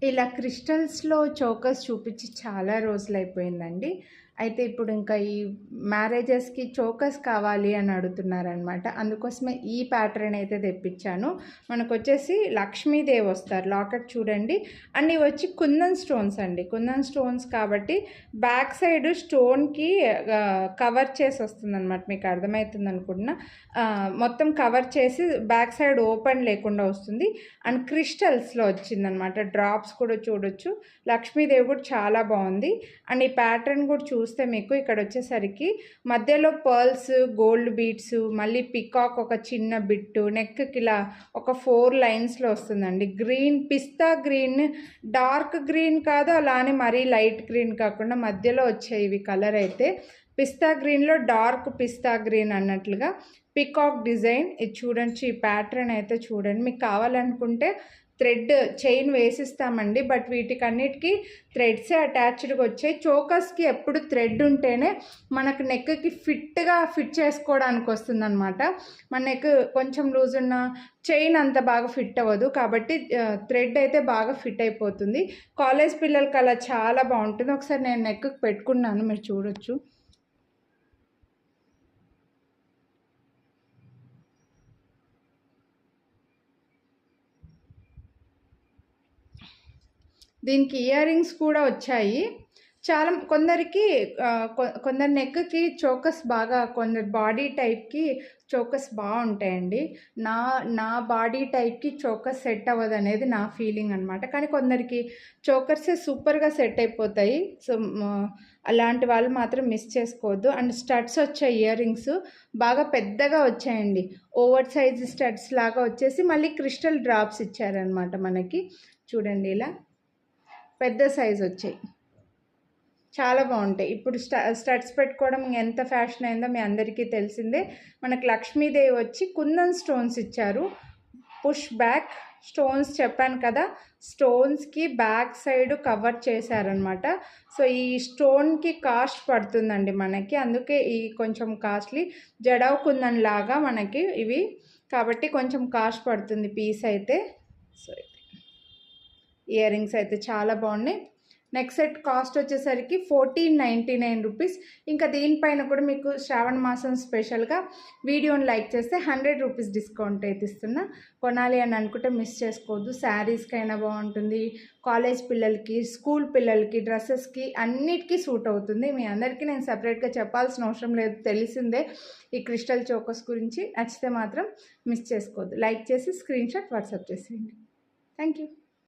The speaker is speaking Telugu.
ఇలా క్రిస్టల్స్‌లో చోకర్స్ చూపించి చాలా రోజులైపోయిందండి. అయితే ఇప్పుడు ఇంకా ఈ మ్యారేజెస్‌కి చోకర్స్ కావాలి అని అడుగుతున్నారనమాట. అందుకోసమే ఈ ప్యాటర్న్ అయితే తెప్పించాను. మనకొచ్చేసి లక్ష్మీదేవి వస్తారు. లాకెట్ చూడండి. అండ్ ఇవి వచ్చి కుందన్ స్టోన్స్ అండి. కుందన్ స్టోన్స్ కాబట్టి బ్యాక్ సైడ్ స్టోన్‌కి కవర్ చేసి వస్తుందనమాట. మీకు అర్థమవుతుంది అనుకుంటున్నా. మొత్తం కవర్ చేసి బ్యాక్ సైడ్ ఓపెన్ లేకుండా వస్తుంది. అండ్ క్రిస్టల్స్‌లో వచ్చిందనమాట. డ్రాప్స్ కూడా చూడొచ్చు. లక్ష్మీదేవి కూడా చాలా బాగుంది. అండ్ ఈ ప్యాటర్న్ కూడా చూస్తే మీకు ఇక్కడ వచ్చేసరికి మధ్యలో పర్ల్స్, గోల్డ్ బీడ్స్, మళ్ళీ పికాక్ ఒక చిన్న బిట్టు, నెక్కి ఇలా ఒక 4 లైన్స్లో వస్తుందండి. గ్రీన్, పిస్తా గ్రీన్, డార్క్ గ్రీన్ కాదు, అలానే మరీ లైట్ గ్రీన్ కాకుండా మధ్యలో వచ్చాయి ఇవి కలర్ అయితే. పిస్తా గ్రీన్లో డార్క్ పిస్తా గ్రీన్ అన్నట్లుగా పికాక్ డిజైన్. ఇది చూడండి, ఈ ప్యాటర్న్ అయితే చూడండి. మీకు కావాలనుకుంటే థ్రెడ్ చైన్ వేసిస్తామండి. బట్ వీటికన్నిటికీ థ్రెడ్సే అటాచ్డ్గా వచ్చాయి. చోకర్స్కి ఎప్పుడు థ్రెడ్ ఉంటేనే మనకు నెక్కి ఫిట్ చేసుకోవడానికి వస్తుందన్నమాట. మన నెక్ కొంచెం లూజ్ ఉన్న చైన్ అంత బాగా ఫిట్ అవ్వదు. కాబట్టి థ్రెడ్ అయితే బాగా ఫిట్ అయిపోతుంది. కాలేజ్ పిల్లలకి అలా చాలా బాగుంటుంది. ఒకసారి నేను నెక్కి పెట్టుకున్నాను, మీరు చూడొచ్చు. దీనికి ఇయర్ రింగ్స్ కూడా వచ్చాయి. చాలా కొందరికి కొందరి నెక్కి చోకస్ బాగా, కొందరు బాడీ టైప్కి చోకస్ బాగుంటాయండి. నా బాడీ టైప్కి చోకస్ సెట్ అవ్వదు అనేది నా ఫీలింగ్ అనమాట. కానీ కొందరికి చోకర్సే సూపర్గా సెట్ అయిపోతాయి. సో అలాంటి వాళ్ళు మాత్రం మిస్ చేసుకోవద్దు. అండ్ స్టడ్స్ వచ్చాయి, ఇయర్ రింగ్స్ బాగా పెద్దగా వచ్చాయండి. ఓవర్ సైజ్ స్టడ్స్ లాగా వచ్చేసి మళ్ళీ క్రిస్టల్ డ్రాప్స్ ఇచ్చారనమాట మనకి. చూడండి, ఇలా పెద్ద సైజ్ వచ్చాయి, చాలా బాగుంటాయి. ఇప్పుడు స్టడ్స్ పెట్టుకోవడం ఎంత ఫ్యాషన్ అయిందో మీ అందరికీ తెలిసిందే. మనకు లక్ష్మీదేవి వచ్చి కుందన్ స్టోన్స్ ఇచ్చారు. పుష్ బ్యాక్ స్టోన్స్ చెప్పాను కదా, స్టోన్స్కి బ్యాక్ సైడ్ కవర్ చేశారనమాట. సో ఈ స్టోన్కి కాస్ట్ పడుతుందండి మనకి, అందుకే ఈ కొంచెం కాస్ట్లీ. జడవ్ కుందన్ లాగా మనకి ఇవి, కాబట్టి కొంచెం కాస్ట్ పడుతుంది పీస్ అయితే. సో ఇయర్ రింగ్స్ అయితే చాలా బాగున్నాయి. నెక్స్ట్ సెట్ కాస్ట్ వచ్చేసరికి 1499 రూపీస్. ఇంకా దీనిపైన కూడా మీకు శ్రావణ మాసం స్పెషల్గా వీడియోని లైక్ చేస్తే 100 రూపీస్ డిస్కౌంట్ అయితే ఇస్తున్నా. కొనాలి అని అనుకుంటే మిస్ చేసుకోవద్దు. శారీస్కైనా బాగుంటుంది, కాలేజ్ పిల్లలకి, స్కూల్ పిల్లలకి, డ్రెస్సెస్కి అన్నిటికీ సూట్ అవుతుంది. మీ అందరికీ నేను సపరేట్గా చెప్పాల్సిన అవసరం లేదు, తెలిసిందే ఈ క్రిస్టల్ చోకస్ గురించి. నచ్చితే మాత్రం మిస్ చేసుకోవద్దు. లైక్ చేసి స్క్రీన్ షాట్ వాట్సాప్ చేసేయండి. Thank you.